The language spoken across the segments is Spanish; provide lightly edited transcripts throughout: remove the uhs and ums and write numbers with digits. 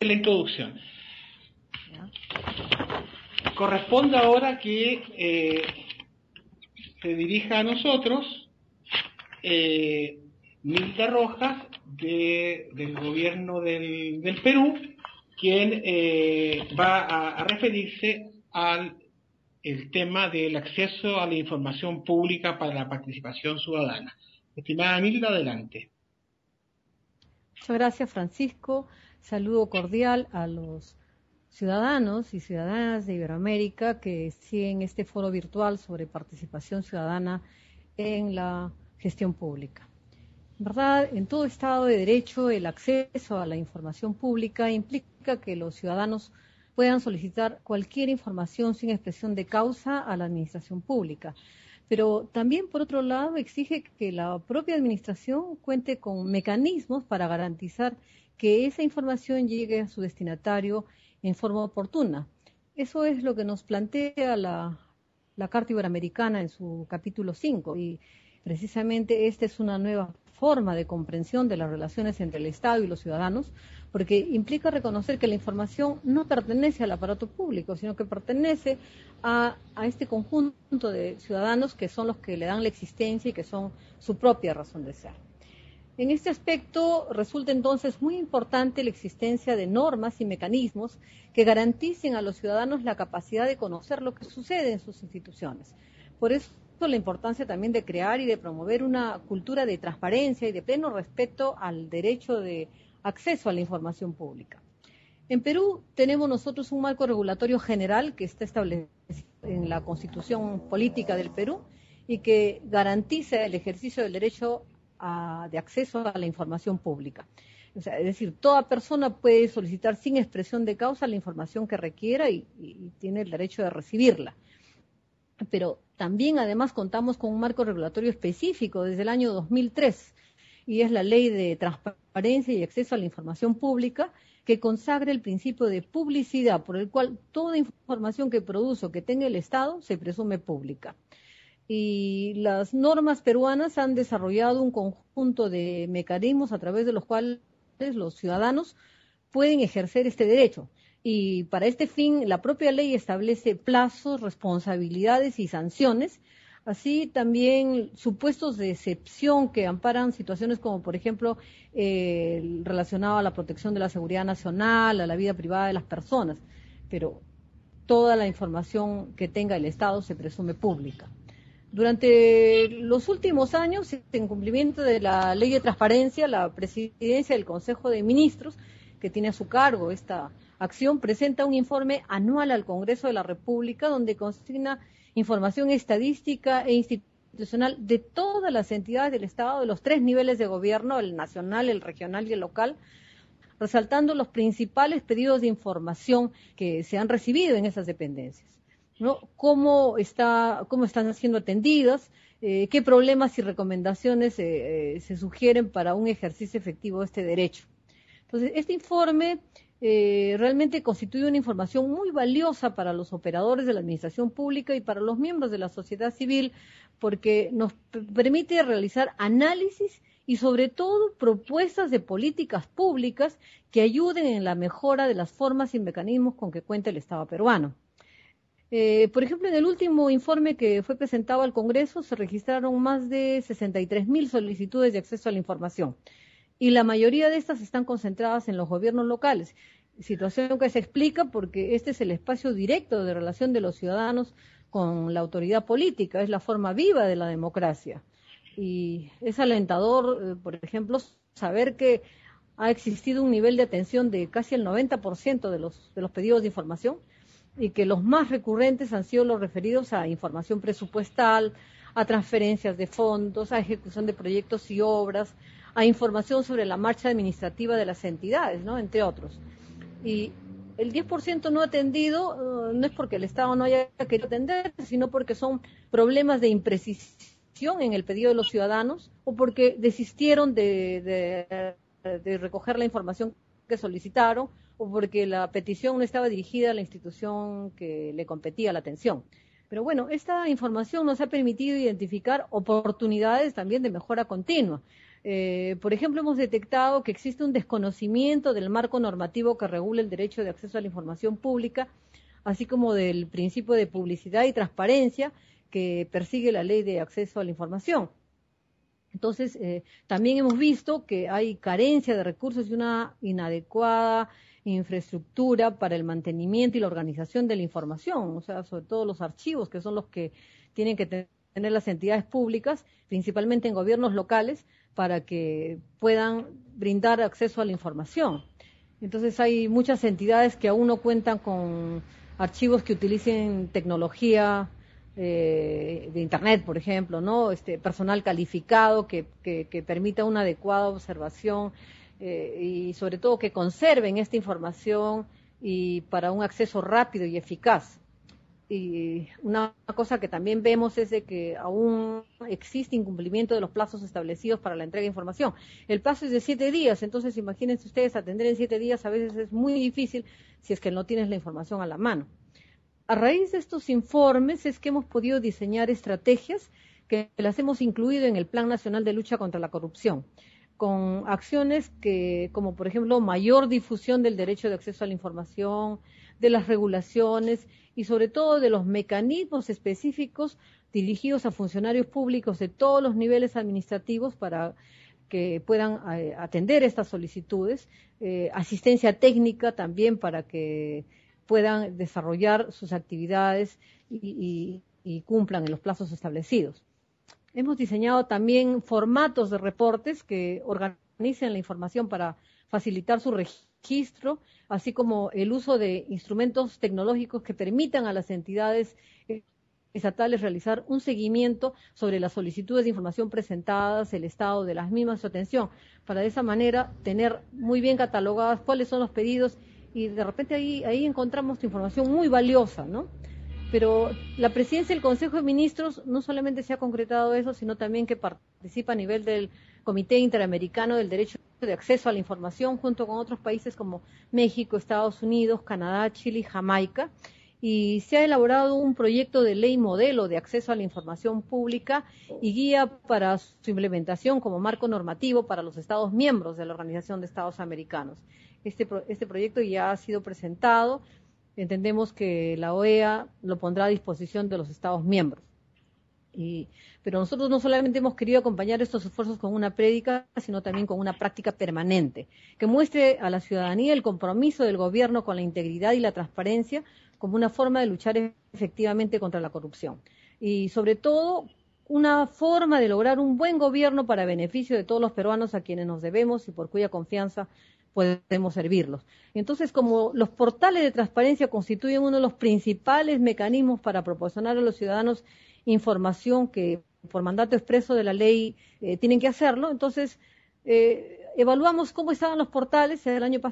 la introducción. Corresponde ahora que se dirija a nosotros Milda Rojas del gobierno del Perú, quien va a referirse al el tema del acceso a la información pública para la participación ciudadana. Estimada Milda, adelante. Muchas gracias, Francisco. Saludo cordial a los ciudadanos y ciudadanas de Iberoamérica que siguen este foro virtual sobre participación ciudadana en la gestión pública. En verdad, en todo Estado de Derecho, el acceso a la información pública implica que los ciudadanos puedan solicitar cualquier información sin expresión de causa a la administración pública. Pero también, por otro lado, exige que la propia administración cuente con mecanismos para garantizar que esa información llegue a su destinatario en forma oportuna. Eso es lo que nos plantea la Carta Iberoamericana en su capítulo 5, y precisamente esta es una nueva forma de comprensión de las relaciones entre el Estado y los ciudadanos, porque implica reconocer que la información no pertenece al aparato público, sino que pertenece a este conjunto de ciudadanos que son los que le dan la existencia y que son su propia razón de ser. En este aspecto resulta entonces muy importante la existencia de normas y mecanismos que garanticen a los ciudadanos la capacidad de conocer lo que sucede en sus instituciones. Por eso la importancia también de crear y de promover una cultura de transparencia y de pleno respeto al derecho de acceso a la información pública. En Perú tenemos nosotros un marco regulatorio general que está establecido en la Constitución Política del Perú y que garantiza el ejercicio del derecho de acceso a la información pública. O sea, es decir, toda persona puede solicitar sin expresión de causa la información que requiera y tiene el derecho de recibirla. Pero también además contamos con un marco regulatorio específico desde el año 2003 y es la Ley de Transparencia y Acceso a la Información Pública, que consagra el principio de publicidad por el cual toda información que produce o que tenga el Estado se presume pública. Y las normas peruanas han desarrollado un conjunto de mecanismos a través de los cuales los ciudadanos pueden ejercer este derecho. Y para este fin, la propia ley establece plazos, responsabilidades y sanciones, así también supuestos de excepción que amparan situaciones como, por ejemplo, relacionado a la protección de la seguridad nacional, a la vida privada de las personas. Pero toda la información que tenga el Estado se presume pública. Durante los últimos años, en cumplimiento de la Ley de Transparencia, la Presidencia del Consejo de Ministros, que tiene a su cargo esta acción, presenta un informe anual al Congreso de la República donde consigna información estadística e institucional de todas las entidades del Estado, de los 3 niveles de gobierno, el nacional, el regional y el local, resaltando los principales pedidos de información que se han recibido en esas dependencias, ¿no? Cómo están siendo atendidas, qué problemas y recomendaciones se sugieren para un ejercicio efectivo de este derecho. Entonces, este informe realmente constituye una información muy valiosa para los operadores de la administración pública y para los miembros de la sociedad civil, porque nos permite realizar análisis y sobre todo propuestas de políticas públicas que ayuden en la mejora de las formas y mecanismos con que cuenta el Estado peruano. Por ejemplo, en el último informe que fue presentado al Congreso se registraron más de 63.000 solicitudes de acceso a la información y la mayoría de estas están concentradas en los gobiernos locales, situación que se explica porque este es el espacio directo de relación de los ciudadanos con la autoridad política, es la forma viva de la democracia. Y es alentador, por ejemplo, saber que ha existido un nivel de atención de casi el 90% de los pedidos de información y que los más recurrentes han sido los referidos a información presupuestal, a transferencias de fondos, a ejecución de proyectos y obras, a información sobre la marcha administrativa de las entidades, ¿no?, entre otros. Y el 10% no atendido no es porque el Estado no haya querido atender, sino porque son problemas de imprecisión en el pedido de los ciudadanos o porque desistieron de recoger la información que solicitaron o porque la petición no estaba dirigida a la institución que le competía la atención. Pero bueno, esta información nos ha permitido identificar oportunidades también de mejora continua. Por ejemplo, hemos detectado que existe un desconocimiento del marco normativo que regula el derecho de acceso a la información pública, así como del principio de publicidad y transparencia que persigue la ley de acceso a la información. Entonces, también hemos visto que hay carencia de recursos y una inadecuada infraestructura para el mantenimiento y la organización de la información, o sea, sobre todo los archivos, que son los que tienen que tener las entidades públicas, principalmente en gobiernos locales, para que puedan brindar acceso a la información. Entonces, hay muchas entidades que aún no cuentan con archivos que utilicen tecnología de Internet, por ejemplo, ¿no? Personal calificado que permita una adecuada observación y sobre todo que conserven esta información y para un acceso rápido y eficaz. Y una cosa que también vemos es de que aún existe incumplimiento de los plazos establecidos para la entrega de información. El plazo es de 7 días, entonces imagínense ustedes, atender en 7 días a veces es muy difícil si es que no tienes la información a la mano. A raíz de estos informes es que hemos podido diseñar estrategias que las hemos incluido en el Plan Nacional de Lucha contra la Corrupción, con acciones que, como por ejemplo, mayor difusión del derecho de acceso a la información, de las regulaciones y sobre todo de los mecanismos específicos dirigidos a funcionarios públicos de todos los niveles administrativos para que puedan atender estas solicitudes, asistencia técnica también para que puedan desarrollar sus actividades y cumplan en los plazos establecidos. Hemos diseñado también formatos de reportes que organicen la información para facilitar su registro, así como el uso de instrumentos tecnológicos que permitan a las entidades estatales realizar un seguimiento sobre las solicitudes de información presentadas, el estado de las mismas, su atención, para de esa manera tener muy bien catalogadas cuáles son los pedidos y de repente ahí encontramos información muy valiosa, ¿no? Pero la presidencia del Consejo de Ministros no solamente se ha concretado eso, sino también que participa a nivel del Comité Interamericano del Derecho de Acceso a la Información, junto con otros países como México, Estados Unidos, Canadá, Chile y Jamaica, y se ha elaborado un proyecto de ley modelo de acceso a la información pública y guía para su implementación como marco normativo para los Estados miembros de la Organización de Estados Americanos. Este proyecto ya ha sido presentado. Entendemos que la OEA lo pondrá a disposición de los Estados miembros. Pero nosotros no solamente hemos querido acompañar estos esfuerzos con una prédica, sino también con una práctica permanente, que muestre a la ciudadanía el compromiso del gobierno con la integridad y la transparencia como una forma de luchar efectivamente contra la corrupción. Y sobre todo, una forma de lograr un buen gobierno para beneficio de todos los peruanos a quienes nos debemos y por cuya confianza podemos servirlos. Entonces, como los portales de transparencia constituyen uno de los principales mecanismos para proporcionar a los ciudadanos información que por mandato expreso de la ley tienen que hacerlo, entonces evaluamos cómo estaban los portales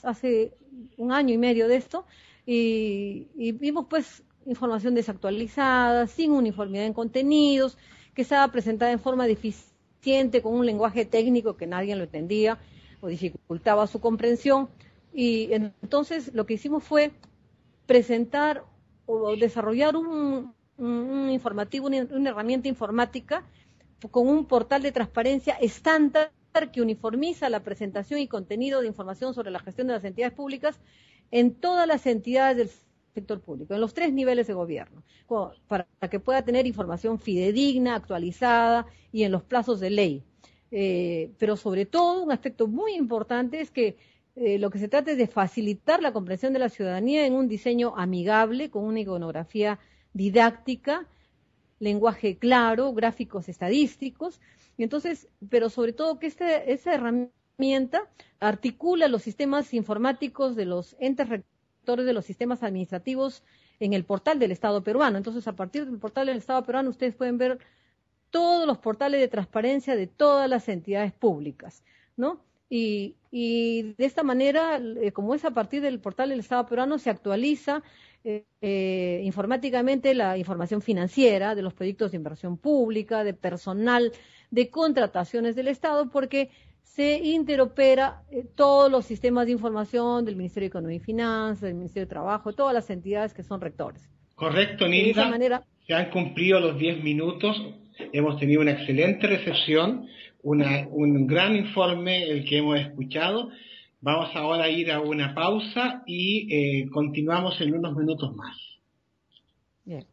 hace 1 año y medio de esto y vimos pues información desactualizada, sin uniformidad en contenidos, que estaba presentada en forma deficiente, con un lenguaje técnico que nadie lo entendía o dificultaba su comprensión, y entonces lo que hicimos fue presentar o desarrollar un informativo, una herramienta informática con un portal de transparencia estándar que uniformiza la presentación y contenido de información sobre la gestión de las entidades públicas en todas las entidades del sector público, en los 3 niveles de gobierno, para que pueda tener información fidedigna, actualizada y en los plazos de ley. Pero sobre todo, un aspecto muy importante es que lo que se trata es de facilitar la comprensión de la ciudadanía en un diseño amigable, con una iconografía didáctica, lenguaje claro, gráficos estadísticos, y entonces, pero sobre todo que esa herramienta articula los sistemas informáticos de los entes rectores de los sistemas administrativos en el portal del Estado peruano. Entonces, a partir del portal del Estado peruano, ustedes pueden ver todos los portales de transparencia de todas las entidades públicas, ¿no? Y de esta manera, como es a partir del portal del Estado peruano, se actualiza informáticamente la información financiera de los proyectos de inversión pública, de personal, de contrataciones del Estado, porque se interopera todos los sistemas de información del Ministerio de Economía y Finanzas, del Ministerio de Trabajo, todas las entidades que son rectores. Correcto, Nilda. De esa manera, se han cumplido los 10 minutos. Hemos tenido una excelente recepción un gran informe el que hemos escuchado. Vamos ahora a ir a una pausa y continuamos en unos minutos más. Bien.